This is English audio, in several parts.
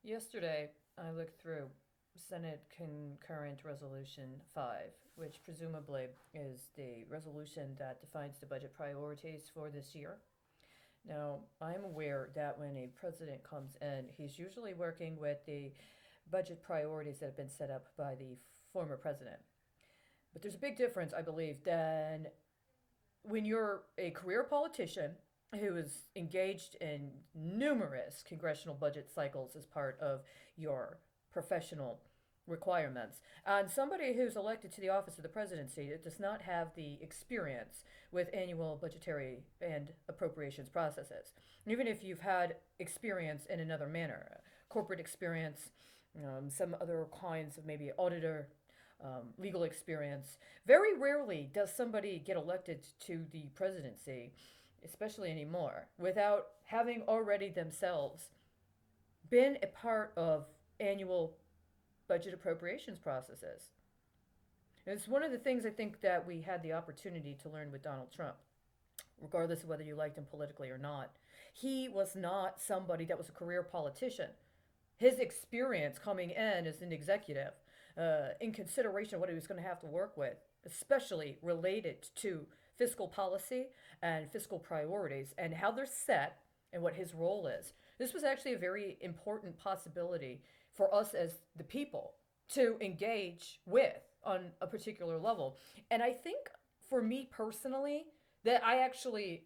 Yesterday, I looked through Senate Concurrent Resolution 5, which presumably is the resolution that defines the budget priorities for this year. Now, I'm aware that when a president comes in, he's usually working with the budget priorities that have been set up by the former president. But there's a big difference, I believe, than when you're a career politician who is engaged in numerous congressional budget cycles as part of your professional requirements, and somebody who's elected to the office of the presidency that does not have the experience with annual budgetary and appropriations processes. Even if you've had experience in another manner, corporate experience, some other kinds of maybe auditor legal experience. Very rarely does somebody get elected to the presidency, especially anymore, without having already themselves been a part of annual budget appropriations processes. And it's one of the things I think that we had the opportunity to learn with Donald Trump, regardless of whether you liked him politically or not. He was not somebody that was a career politician. His experience coming in as an executive, in consideration of what he was going to have to work with, especially related to fiscal policy and fiscal priorities and how they're set and what his role is. This was actually a very important possibility for us as the people to engage with on a particular level. And I think for me personally, that I actually,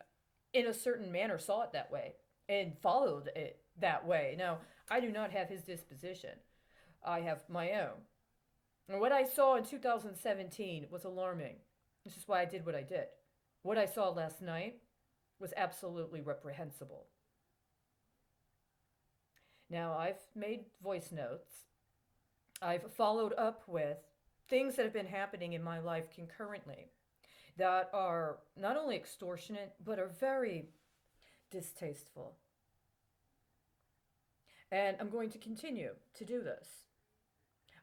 in a certain manner, saw it that way and followed it that way. Now, I do not have his disposition, I have my own. And what I saw in 2017 was alarming. This is why I did what I did. What I saw last night was absolutely reprehensible. Now, I've made voice notes. I've followed up with things that have been happening in my life concurrently that are not only extortionate, but are very distasteful. And I'm going to continue to do this.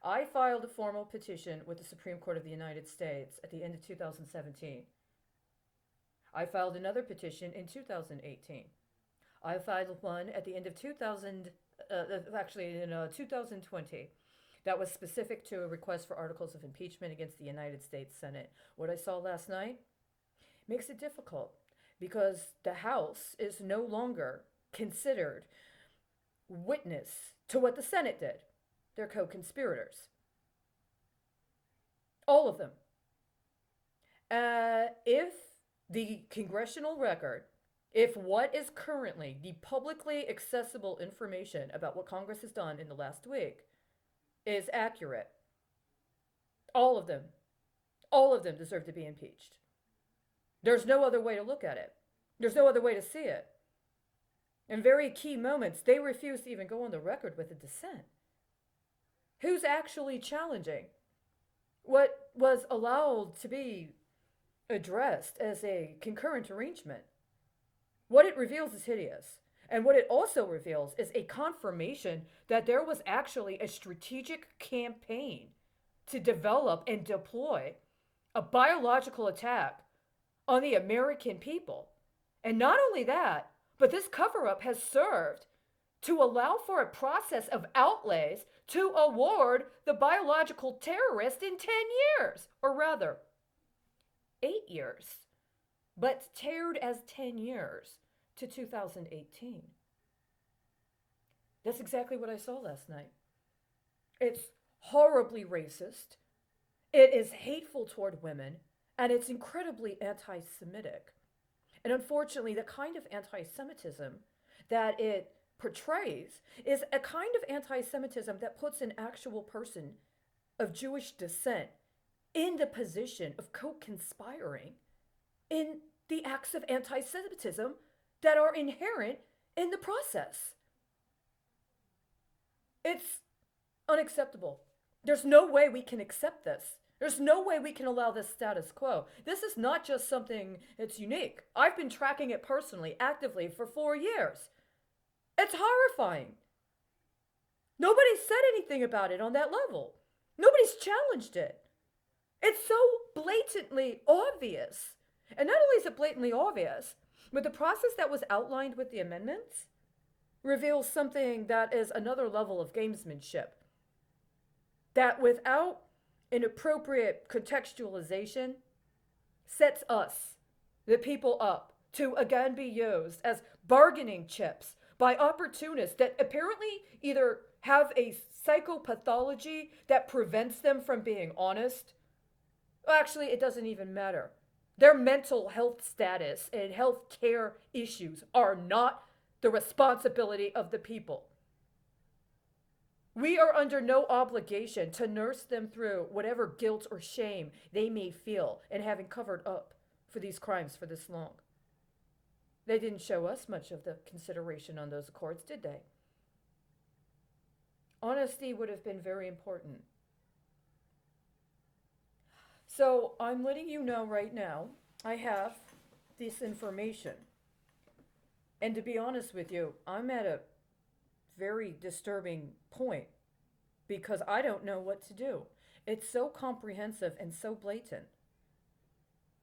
I filed a formal petition with the Supreme Court of the United States at the end of 2017. I filed another petition in 2018. I filed one at the end of 2020 that was specific to a request for articles of impeachment against the United States Senate. What I saw last night makes it difficult because the House is no longer considered witness to what the Senate did. They're co-conspirators. All of them. If the congressional record, if what is currently the publicly accessible information about what Congress has done in the last week is accurate, all of them, all of them deserve to be impeached. There's no other way to look at it. There's no other way to see it. In very key moments, they refuse to even go on the record with a dissent. Who's actually challenging what was allowed to be addressed as a concurrent arrangement? What it reveals is hideous. And what it also reveals is a confirmation that there was actually a strategic campaign to develop and deploy a biological attack on the American people. And not only that, but this cover up has served to allow for a process of outlays to award the biological terrorist in 10 years, or rather, 8 years, but tiered as 10 years to 2018. That's exactly what I saw last night. It's horribly racist, it is hateful toward women, and it's incredibly anti Semitic. And unfortunately, the kind of anti Semitism that it portrays is a kind of anti Semitism that puts an actual person of Jewish descent in the position of co conspiring in the acts of anti Semitism that are inherent in the process. It's unacceptable. There's no way we can accept this. There's no way we can allow this status quo. This is not just something that's unique. I've been tracking it personally, actively, for 4 years. It's horrifying. Nobody said anything about it on that level. Nobody's challenged it. It's so blatantly obvious. And not only is it blatantly obvious, but the process that was outlined with the amendments, reveals something that is another level of gamesmanship. That without an appropriate contextualization sets us, the people, up to again be used as bargaining chips by opportunists that apparently either have a psychopathology that prevents them from being honest. Actually, it doesn't even matter. Their mental health status and health care issues are not the responsibility of the people. We are under no obligation to nurse them through whatever guilt or shame they may feel in having covered up for these crimes for this long. They didn't show us much of the consideration on those accords, did they? Honesty would have been very important. So I'm letting you know right now, I have this information. And to be honest with you, I'm at a very disturbing point because I don't know what to do. It's so comprehensive and so blatant.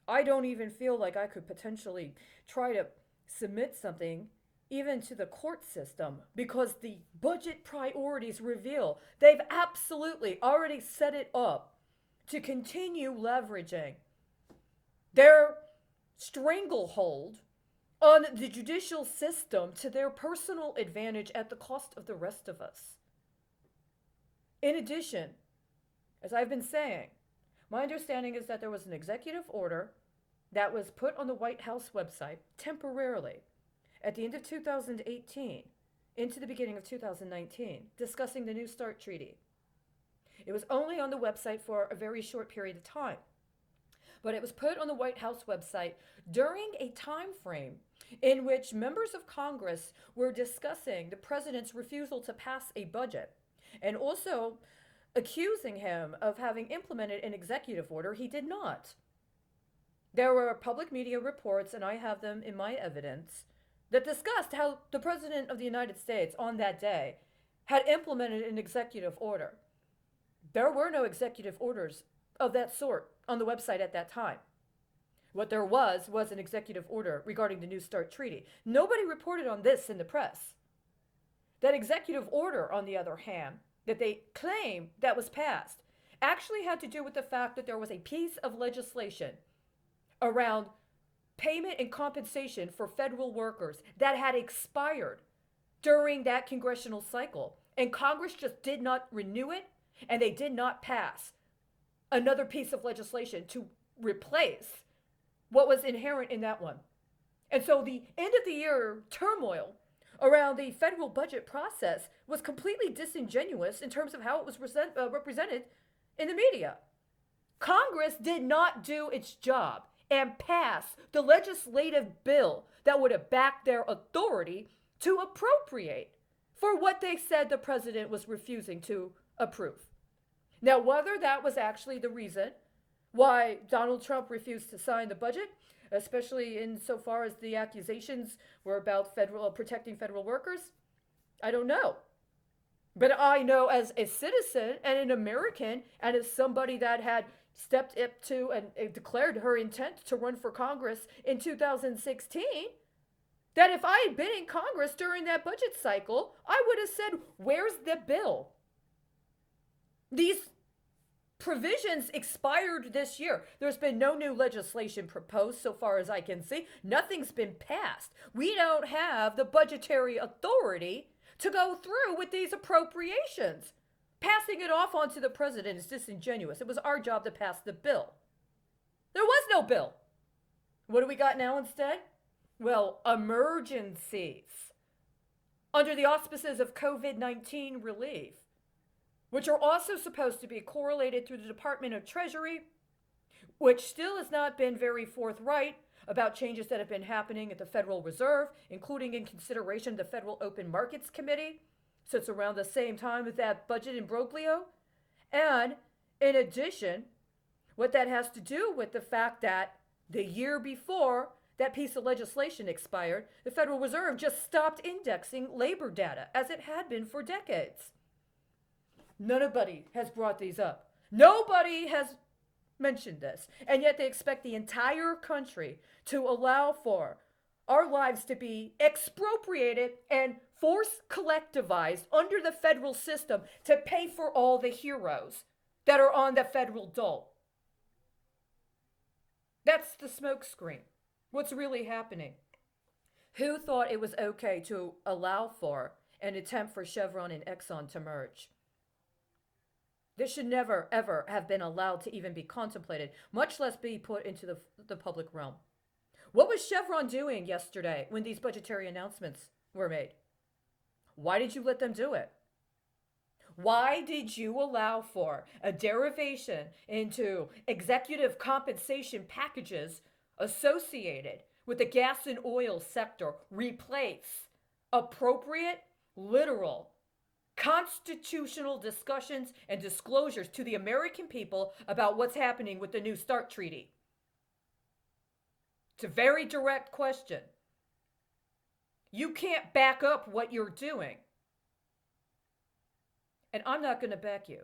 I don't even feel like I could potentially try to submit something even to the court system because the budget priorities reveal they've absolutely already set it up to continue leveraging their stranglehold on the judicial system to their personal advantage at the cost of the rest of us. In addition, as I've been saying, my understanding is that there was an executive order that was put on the White House website temporarily at the end of 2018 into the beginning of 2019 discussing the New START treaty. It was only on the website for a very short period of time, but it was put on the White House website during a time frame in which members of Congress were discussing the president's refusal to pass a budget and also accusing him of having implemented an executive order he did not. There were public media reports, and I have them in my evidence, that discussed how the President of the United States on that day had implemented an executive order. There were no executive orders of that sort on the website at that time. What there was an executive order regarding the New START treaty. Nobody reported on this in the press. That executive order, on the other hand, that they claim that was passed, actually had to do with the fact that there was a piece of legislation around payment and compensation for federal workers that had expired during that congressional cycle. And Congress just did not renew it, and they did not pass another piece of legislation to replace what was inherent in that one. And so the end of the year turmoil around the federal budget process was completely disingenuous in terms of how it was represented in the media. Congress did not do its job and pass the legislative bill that would have backed their authority to appropriate for what they said the president was refusing to approve. Now, whether that was actually the reason why Donald Trump refused to sign the budget, especially insofar as the accusations were about protecting federal workers, I don't know. But I know as a citizen and an American and as somebody that had stepped up to and declared her intent to run for Congress in 2016, that if I had been in Congress during that budget cycle, I would have said, where's the bill? These provisions expired this year. There's been no new legislation proposed so far as I can see. Nothing's been passed. We don't have the budgetary authority to go through with these appropriations. Passing it off onto the president is disingenuous. It was our job to pass the bill. There was no bill. What do we got now instead? Well, emergencies under the auspices of COVID-19 relief, which are also supposed to be correlated through the Department of Treasury, which still has not been very forthright about changes that have been happening at the Federal Reserve, including in consideration of the Federal Open Markets Committee. So it's around the same time as that budget imbroglio. And in addition, what that has to do with the fact that the year before that piece of legislation expired, the Federal Reserve just stopped indexing labor data as it had been for decades. Nobody has brought these up. Nobody has mentioned this. And yet they expect the entire country to allow for our lives to be expropriated and force collectivized under the federal system to pay for all the heroes that are on the federal dole. That's the smokescreen. What's really happening? Who thought it was okay to allow for an attempt for Chevron and Exxon to merge? This should never, ever have been allowed to even be contemplated, much less be put into the public realm. What was Chevron doing yesterday when these budgetary announcements were made? Why did you let them do it? Why did you allow for a derivation into executive compensation packages associated with the gas and oil sector replace appropriate, literal, constitutional discussions and disclosures to the American people about what's happening with the New START Treaty? It's a very direct question. You can't back up what you're doing. And I'm not going to back you.